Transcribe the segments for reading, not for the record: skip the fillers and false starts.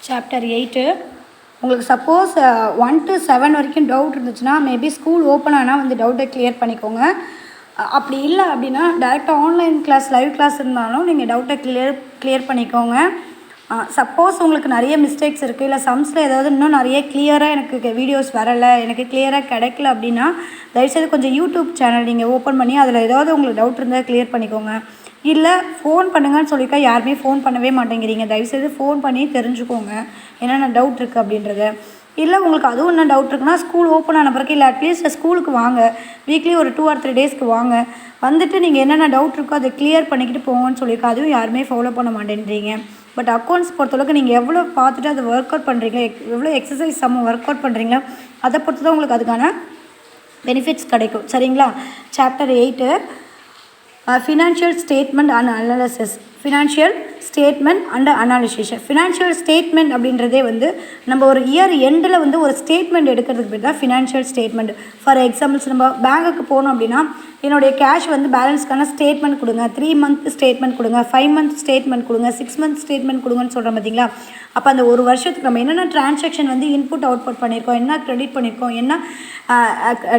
Chapter 8 உங்களுக்கு suppose 1 to 7 வரைக்கும் doubt இருந்துச்சுன்னா மேபி ஸ்கூல் ஓப்பன் ஆனால் வந்து டவுட்டை கிளியர் பண்ணிக்கோங்க. அப்படி இல்லை அப்படின்னா டேரெக்டாக ஆன்லைன் கிளாஸ் லைவ் கிளாஸ் இருந்தாலும் நீங்கள் டவுட்டை கிளியர் பண்ணிக்கோங்க. சப்போஸ் உங்களுக்கு நிறைய மிஸ்டேக்ஸ் இருக்குது, இல்லை சம்ஸில் ஏதாவது இன்னும் நிறைய கிளியராக எனக்கு வீடியோஸ் வரலை, எனக்கு கிளியராக கிடைக்கல அப்படின்னா தயவுசெய்து கொஞ்சம் யூடியூப் சேனல் நீங்கள் ஓப்பன் பண்ணி அதில் ஏதாவது உங்களுக்கு டவுட் இருந்தால் கிளியர் பண்ணிக்கோங்க. இல்லை ஃபோன் பண்ணுங்கன்னு சொல்லியிருக்கா, யாருமே ஃபோன் பண்ணவே மாட்டேங்கிறீங்க. தயவுசெய்து ஃபோன் பண்ணி தெரிஞ்சுக்கோங்க என்னென்ன டவுட் இருக்குது அப்படின்றத. இல்லை உங்களுக்கு அதுவும் என்ன டவுட் இருக்குன்னா ஸ்கூல் ஓப்பன் ஆன பிறகு இல்லை அட்லீஸ்ட் ஸ்கூலுக்கு வாங்க, வீக்லி ஒரு 2 or 3 டேஸ்க்கு வாங்க, வந்துட்டு நீங்கள் என்னென்ன டவுட் இருக்கோ அதை கிளியர் பண்ணிக்கிட்டு போங்கன்னு சொல்லியிருக்கா. அதுவும் யாருமே ஃபாலோ பண்ண மாட்டேன்றீங்க. பட் அக்கௌண்ட்ஸ் பொறுத்தளவுக்கு நீங்கள் எவ்வளோ பார்த்துட்டு அதை ஒர்க் அவுட் பண்ணுறீங்களோ, எவ்வளோ எக்ஸசைஸ் ஒர்க் அவுட் பண்ணுறீங்களோ அதை பொறுத்து தான் உங்களுக்கு அதுக்கான பெனிஃபிட்ஸ் கிடைக்கும். சரிங்களா? Chapter 8 financial statement and analysis. Financial statement and analysis. Financial statement அப்படின்றதே வந்து நம்ம ஒரு இயர் எண்டில் வந்து ஒரு ஸ்டேட்மெண்ட் எடுக்கிறதுக்கு பேர் தான் ஃபினான்ஷியல் ஸ்டேட்மெண்ட். ஃபார் எக்ஸாம்பிள்ஸ் நம்ம பேங்குக்கு போனோம் அப்படின்னா என்னுடைய கேஷ் வந்து பேலன்ஸ்க்கான ஸ்டேட்மெண்ட் கொடுங்க, 3 month ஸ்டேட்மெண்ட் கொடுங்க, 5 month ஸ்டேட்மெண்ட் கொடுங்க, 6 month ஸ்டேட்மெண்ட் கொடுங்கன்னு சொல்கிறோம் பார்த்தீங்களா. அப்போ அந்த ஒரு வருஷத்துக்கு நம்ம என்னென்ன டிரான்சாக்ஷன் வந்து இன்புட் அவுட்புட் பண்ணியிருக்கோம், என்ன கிரெடிட் பண்ணியிருக்கோம், என்ன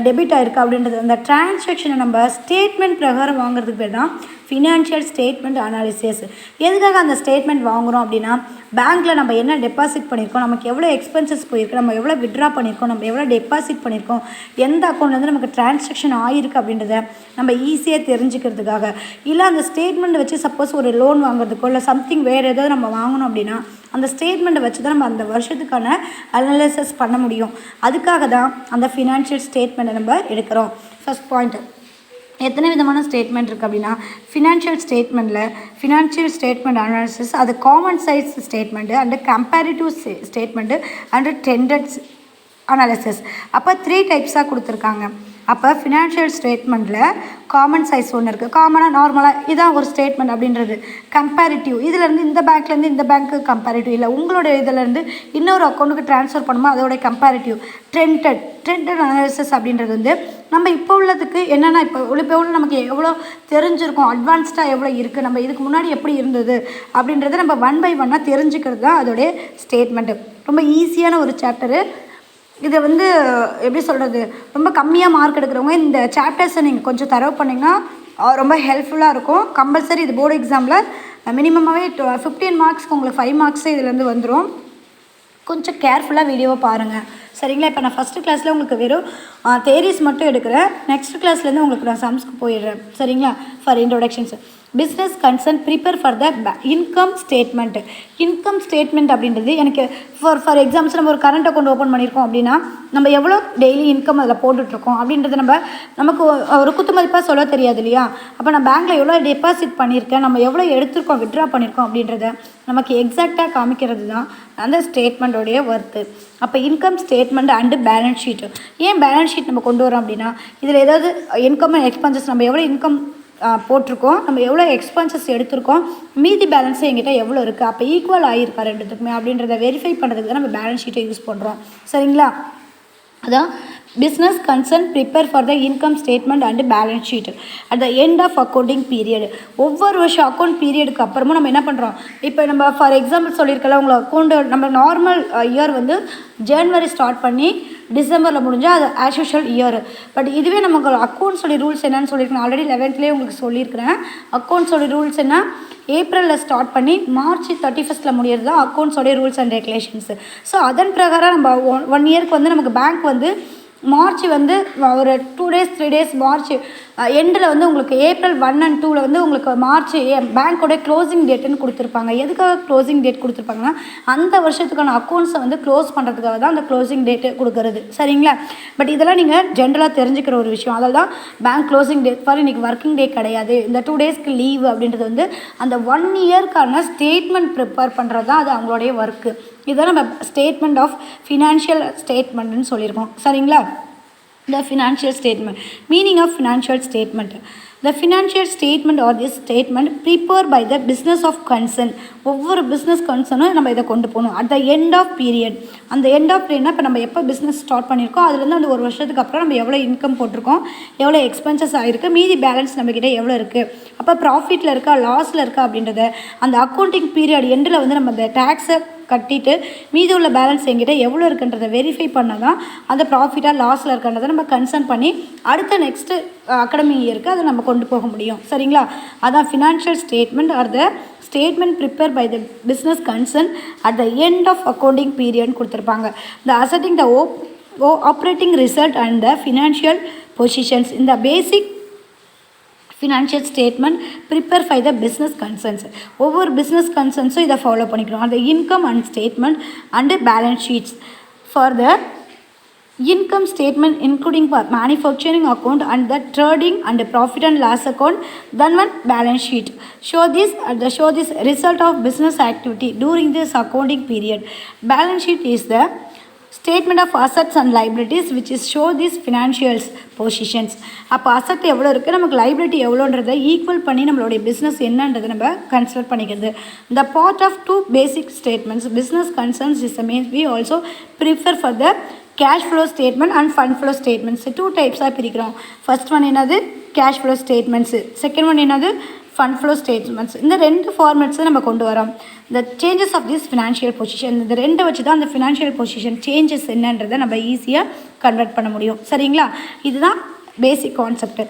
டெபிட் ஆகிருக்கு அப்படின்றது அந்த டிரான்சாக்ஷனை நம்ம ஸ்டேட்மெண்ட் பிரகாரம் வாங்குறதுக்கு பேர் தான் ஃபினான்ஷியல் ஸ்டேட்மெண்ட் அனாலிசிஸ். எதுக்காக அந்த ஸ்டேட்மெண்ட் வாங்குகிறோம் அப்படின்னா பேங்க்கில் நம்ம என்ன டெபாசிட் பண்ணியிருக்கோம், நமக்கு எவ்வளோ எக்ஸ்பென்சஸ் போயிருக்கு, நம்ம எவ்வளோ விட்ரா பண்ணியிருக்கோம், நம்ம எவ்வளோ டெபாசிட் பண்ணியிருக்கோம், எந்த அக்கௌண்ட்லேருந்து நமக்கு டிரான்சாக்ஷன் ஆகிருக்கு அப்படின்றத நம்ம ஈஸியாக தெரிஞ்சுக்கிறதுக்காக. இல்லை அந்த ஸ்டேட்மெண்ட் வச்சு சப்போஸ் ஒரு லோன் வாங்குறதுக்கோ இல்லை சம்திங் வேறு ஏதாவது நம்ம வாங்கணும் அப்படின்னா அந்த ஸ்டேட்மெண்ட்டை வச்சு தான் நம்ம அந்த வருஷத்துக்கான அனாலிசிஸ் பண்ண முடியும். அதுக்காக தான் அந்த ஃபினான்ஷியல் ஸ்டேட்மெண்ட்டை நம்ம எடுக்கிறோம். ஃபர்ஸ்ட் பாயிண்ட், எத்தனை விதமான ஸ்டேட்மெண்ட் இருக்குது அப்படின்னா ஃபினான்ஷியல் ஸ்டேட்மெண்ட் அனாலிசிஸ், அது common size statement and comparative statement and trended analysis. அப்போ 3 டைப்ஸாக கொடுத்துருக்காங்க. அப்போ ஃபினான்ஷியல் ஸ்டேட்மெண்ட்டில் காமன் சைஸ் ஒன்று இருக்குது, காமனாக நார்மலாக இதான் ஒரு ஸ்டேட்மெண்ட் அப்படின்றது. கம்பேரிட்டிவ், இதிலேருந்து இந்த பேங்க்லேருந்து இந்த பேங்க்கு கம்பேரிட்டிவ், இல்லை உங்களோட இதிலேருந்து இன்னொரு அக்கௌண்ட்டுக்கு ட்ரான்ஸ்ஃபர் பண்ணும்போது அதோடைய கம்பேரிட்டிவ். ட்ரெண்டட் அனாலிசிஸ் அப்படின்றது வந்து நம்ம இப்போ உள்ளதுக்கு என்னென்னா இப்போ நமக்கு எவ்வளோ தெரிஞ்சிருக்கும், அட்வான்ஸ்டாக எவ்வளோ இருக்குது, நம்ம இதுக்கு முன்னாடி எப்படி இருந்தது அப்படின்றத நம்ம 1 by 1 தெரிஞ்சுக்கிறது தான் அதோடைய ஸ்டேட்மெண்ட்டு. ரொம்ப ஈஸியான ஒரு சாப்டரு. இதை வந்து எப்படி சொல்கிறது, ரொம்ப கம்மியாக மார்க் எடுக்கிறவங்க இந்த சாப்டர்ஸை நீங்கள் கொஞ்சம் தரவு பண்ணிங்கன்னா ரொம்ப ஹெல்ப்ஃபுல்லாக இருக்கும். கம்பல்சரி இது போர்டு எக்ஸாமில் மினிமமாகவே 15 மார்க்ஸ்க்கு உங்களுக்கு 5 மார்க்ஸே இதுலேருந்து வந்துடும். கொஞ்சம் கேர்ஃபுல்லாக வீடியோவை பாருங்கள். சரிங்களா? இப்போ நான் ஃபஸ்ட்டு கிளாஸில் உங்களுக்கு வெறும் தேரிஸ் மட்டும் எடுக்கிறேன். நெக்ஸ்ட் கிளாஸ்லேருந்து உங்களுக்கு நான் சம்ஸ்க்கு போயிடுறேன். சரிங்களா? For introductions, business concern prepare for the income statement. Income statement அப்படின்றது எனக்கு ஃபார் எக்ஸாம்பிள்ஸ் நம்ம ஒரு கரண்ட் அக்கௌண்ட் ஓப்பன் பண்ணியிருக்கோம் அப்படின்னா நம்ம எவ்வளோ டெய்லி இன்கம் அதில் போட்டுட்ருக்கோம் அப்படின்றது நமக்கு ஒரு குத்துமதிப்பாக சொல்ல தெரியாது இல்லையா. அப்போ நான் பேங்க்கில் எவ்வளோ டெபாசிட் பண்ணியிருக்கேன், நம்ம எவ்வளோ எடுத்திருக்கோம், விட்ரா பண்ணியிருக்கோம் அப்படின்றத நமக்கு எக்ஸாக்டாக காமிக்கிறது தான் அந்த ஸ்டேட்மெண்ட்டோடைய ஒர்த்து. அப்போ income statement and balance sheet. ஏன் பேலன்ஸ் ஷீட் நம்ம கொண்டு வரோம் அப்படின்னா இதில் ஏதாவது இன்கம் அண்ட் எக்ஸ்பென்சஸ் நம்ம எவ்வளோ இன்கம் போட்டிருக்கோம், நம்ம எவ்வளோ எக்ஸ்பென்சஸ் எடுத்திருக்கோம், மீதி பேலன்ஸு எங்கிட்ட எவ்வளோ இருக்குது, அப்போ ஈக்குவல் ஆகியிருக்கா ரெண்டுத்துக்குமே அப்படின்றத வெரிஃபை பண்ணுறதுக்கு தான் நம்ம பேலன்ஸ் ஷீட்டை யூஸ் பண்ணுறோம். சரிங்களா? அதான் business concern prepare for the income statement and balance sheet at the end of accounting period. ஒவ்வொரு வருஷம் அக்கௌண்ட் பீரியடுக்கு அப்புறமும் நம்ம என்ன பண்ணுறோம், இப்போ நம்ம ஃபார் எக்ஸாம்பிள் சொல்லியிருக்கலாம் உங்களை அக்கௌண்ட்டு நம்ம நார்மல் இயர் வந்து ஜனவரி ஸ்டார்ட் பண்ணி டிசம்பரில் முடிஞ்சால் அது ஆஸ் யூஷுவல் இயர். பட் இதுவே நமக்கு அக்கௌண்ட்ஸோடைய ரூல்ஸ் என்னன்னு சொல்லியிருக்கேன், ஆல்ரெடி 11th உங்களுக்கு சொல்லியிருக்கிறேன். அக்கௌண்ட்ஸோடைய ரூல்ஸ் என்ன, ஏப்ரலில் ஸ்டார்ட் பண்ணி மார்ச் 31st முடியறது தான் அக்கௌண்ட்ஸோடைய ரூல்ஸ் அண்ட் ரெகுலேஷன்ஸு. ஸோ அதன் பிரகாரம் நம்ம 1 இயருக்கு வந்து நமக்கு பேங்க் வந்து மார்ச் வந்து ஒரு 2 days 3 days மார்ச் எண்டில் வந்து உங்களுக்கு ஏப்ரல் 1 and 2 வந்து உங்களுக்கு மார்ச் பேங்க்கோடைய க்ளோசிங் டேட்டுன்னு கொடுத்துருப்பாங்க. எதுக்காக க்ளோசிங் டேட் கொடுத்துருப்பாங்கன்னா அந்த வருஷத்துக்கான அக்கௌண்ட்ஸை வந்து க்ளோஸ் பண்ணுறதுக்காக தான் அந்த க்ளோசிங் டேட்டு கொடுக்குறது. சரிங்களா? பட் இதெல்லாம் நீங்கள் ஜென்ரலாக தெரிஞ்சுக்கிற ஒரு விஷயம். அதில் தான் பேங்க் க்ளோசிங் டேட் ஃபார் இன்றைக்கி ஒர்க்கிங் டே கிடையாது, இந்த 2 daysக்கு லீவு அப்படின்றது வந்து அந்த 1 இயர்க்கான ஸ்டேட்மெண்ட் ப்ரிப்பேர் பண்ணுறது தான் அது அவங்களுடைய ஒர்க்கு. இதுதான் நம்ம ஸ்டேட்மெண்ட் ஆஃப் ஃபினான்ஷியல் ஸ்டேட்மெண்ட்னு சொல்லியிருக்கோம். சரிங்களா? The financial statement. Meaning of financial statement. The financial statement or this statement prepared by the business of concern. ஒவ்வொரு பிஸ்னஸ் கன்சர்னும் நம்ம இதை கொண்டு போகணும் at the end of period. அந்த எண்ட் ஆஃப் பீரியட்னா இப்போ நம்ம எப்போ பிஸ்னஸ் ஸ்டார்ட் பண்ணியிருக்கோம் அதுலேருந்து அந்த ஒரு வருஷத்துக்கு அப்புறம் நம்ம எவ்வளோ இன்கம் போட்டிருக்கோம், எவ்வளோ எக்ஸ்பென்சஸ் ஆகிருக்கு, மீதி பேலன்ஸ் நம்மக்கிட்ட எவ்வளோ இருக்குது, அப்போ ப்ராஃபிட்டில் இருக்கா லாஸில் இருக்கா அப்படின்றத அந்த அக்கௌண்டிங் பீரியட் எண்டில் வந்து நம்ம அந்த டேக்ஸை கட்டிட்டு மீதி உள்ள பேலன்ஸ் எங்கிட்ட எவ்வளோ இருக்குன்றதை வெரிஃபை பண்ணால் தான் அந்த ப்ராஃபிட்டாக லாஸில் இருக்கின்றதை நம்ம கன்சர்ன் பண்ணி அடுத்த நெக்ஸ்ட்டு அகாடமி இயருக்கு அதை நம்ம கொண்டு போக முடியும். சரிங்களா? அதான் financial statement are the statement prepare by the business concern at the end of accounting பீரியட்னு கொடுத்துருப்பாங்க. த அசட்டிங் the operating result and the financial positions இந்த basic financial statement prepare by the business concerns. ஒவ்வொரு business கன்சர்ன்ஸும் இதை follow பண்ணிக்கணும். அந்த income and statement and balance sheets for the income statement including manufacturing account and the trading and the profit and loss account, then one balance sheet show this result of business activity during this accounting period. Balance sheet is the statement of assets and liabilities which is show these financials positions. அப்போ asset எவ்வளோ இருக்குது, நமக்கு liability எவ்வளோன்றதை equal பண்ணி நம்மளுடைய business என்னன்றதை நம்ம consider பண்ணிக்கிறது. The part of two basic statements business concerns is the main we also prefer for the cash flow statement and fund flow statements. 2 டைப்ஸாக பிரிக்கிறோம். ஃபர்ஸ்ட் ஒன் என்னது cash flow statements, second one என்னது fund flow statements. இந்த 2 ஃபார்மேட்ஸை நம்ம கொண்டு வரோம். இந்த changes of this financial position இந்த 2 வச்சு தான் அந்த ஃபினான்ஷியல் பொசிஷன் சேஞ்சஸ் என்னன்றதை நம்ம ஈஸியாக கன்வெர்ட் பண்ண முடியும். சரிங்களா? இதுதான் பேசிக் கான்செப்ட்.